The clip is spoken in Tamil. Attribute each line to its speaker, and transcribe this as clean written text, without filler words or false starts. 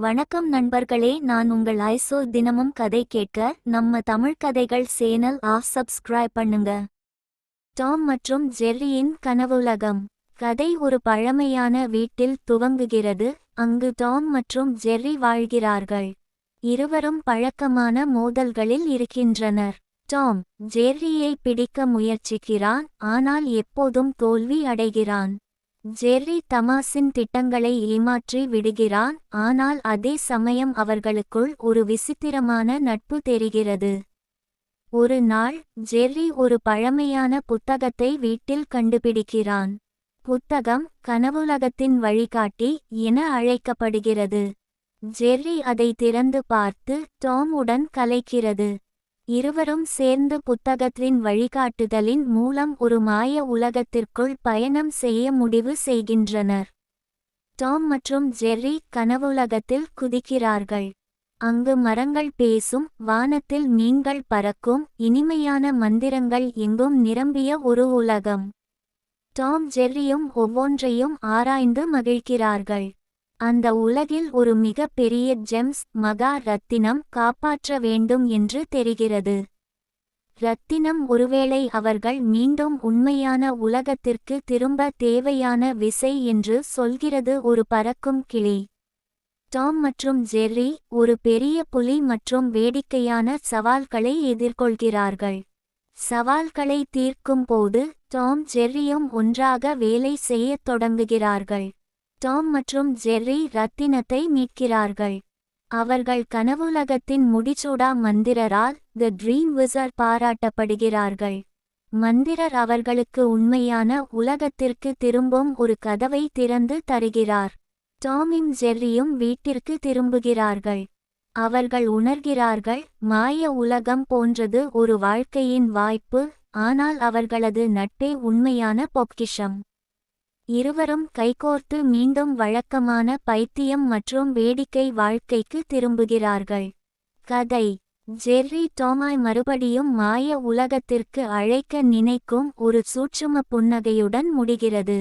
Speaker 1: வணக்கம் நண்பர்களே, நான் உங்கள் ஐசோ. தினமும் கதை கேட்க நம்ம தமிழ் கதைகள் சேனல் சப்ஸ்கிரைப் பண்ணுங்க. டாம் மற்றும் ஜெர்ரியின் கனவுலகம். கதை ஒரு பழமையான வீட்டில் துவங்குகிறது. அங்கு டாம் மற்றும் ஜெர்ரி வாழ்கிறார்கள். இருவரும் பழக்கமான மோதல்களில் இருக்கின்றனர். டாம் ஜெர்ரியை பிடிக்க முயற்சிக்கிறான், ஆனால் எப்போதும் தோல்வி அடைகிறான். ஜெர்ரி தமாஸின் திட்டங்களை ஏமாற்றி விடுகிறான், ஆனால் அதே சமயம் அவர்களுக்குள் ஒரு விசித்திரமான நட்பு தெரிகிறது. ஒரு நாள் ஜெர்ரி ஒரு பழமையான புத்தகத்தை வீட்டில் கண்டுபிடிக்கிறான். புத்தகம் கனவுலகத்தின் வழிகாட்டி என அழைக்கப்படுகிறது. ஜெர்ரி அதை திறந்து பார்த்து டாம் உடன் கலைக்கிறது. இருவரும் சேர்ந்து புத்தகத்தின் வழிகாட்டுதலின் மூலம் ஒரு மாய உலகத்திற்குள் பயணம் செய்ய முடிவு செய்கின்றனர். டாம் மற்றும் ஜெர்ரி கனவுலகத்தில் குதிக்கிறார்கள். அங்கு மரங்கள் பேசும், வானத்தில் மீன்கள் பறக்கும், இனிமையான மந்திரங்கள் எங்கும் நிரம்பிய ஒரு உலகம். டாம் ஜெர்ரியும் ஒவ்வொன்றையும் ஆராய்ந்து மகிழ்கிறார்கள். அந்த உலகில் ஒரு மிக பெரிய ஜெம்ஸ் மகா ரத்தினம் காப்பாற்ற வேண்டும் என்று தெரிகிறது. ரத்தினம் ஒருவேளை அவர்கள் மீண்டும் உண்மையான உலகத்திற்கு திரும்ப தேவையான விசை என்று சொல்கிறது ஒரு பறக்கும் கிளி. டாம் மற்றும் ஜெர்ரி ஒரு பெரிய புலி மற்றும் வேடிக்கையான சவால்களை எதிர்கொள்கிறார்கள். சவால்களை தீர்க்கும் போது டாம் ஜெர்ரியும் ஒன்றாக வேலை செய்யத் தொடங்குகிறார்கள். டாம் மற்றும் ஜெர்ரி ரத்தினத்தை மீட்கிறார்கள். அவர்கள் கனவுலகத்தின் முடிசூடா மந்திரரால் தி ட்ரீம் விசர் பாராட்டப்படுகிறார்கள். மந்திரர் அவர்களுக்கு உண்மையான உலகத்திற்கு திரும்பும் ஒரு கதவை திறந்து தருகிறார். டாமும் ஜெர்ரியும் வீட்டிற்கு திரும்புகிறார்கள். அவர்கள் உணர்கிறார்கள், மாய உலகம் போன்றது ஒரு வாழ்க்கையின் வாய்ப்பு, ஆனால் அவர்களது நட்பே உண்மையான பொக்கிஷம். இருவரும் கைகோர்த்து மீண்டும் வழக்கமான பைத்தியம் மற்றும் வேடிக்கை வாழ்க்கைக்கு திரும்புகிறார்கள். கதை ஜெர்ரி டாமை மறுபடியும் மாய உலகத்திற்கு அழைக்க நினைக்கும் ஒரு சூட்சும புன்னகையுடன் முடிகிறது.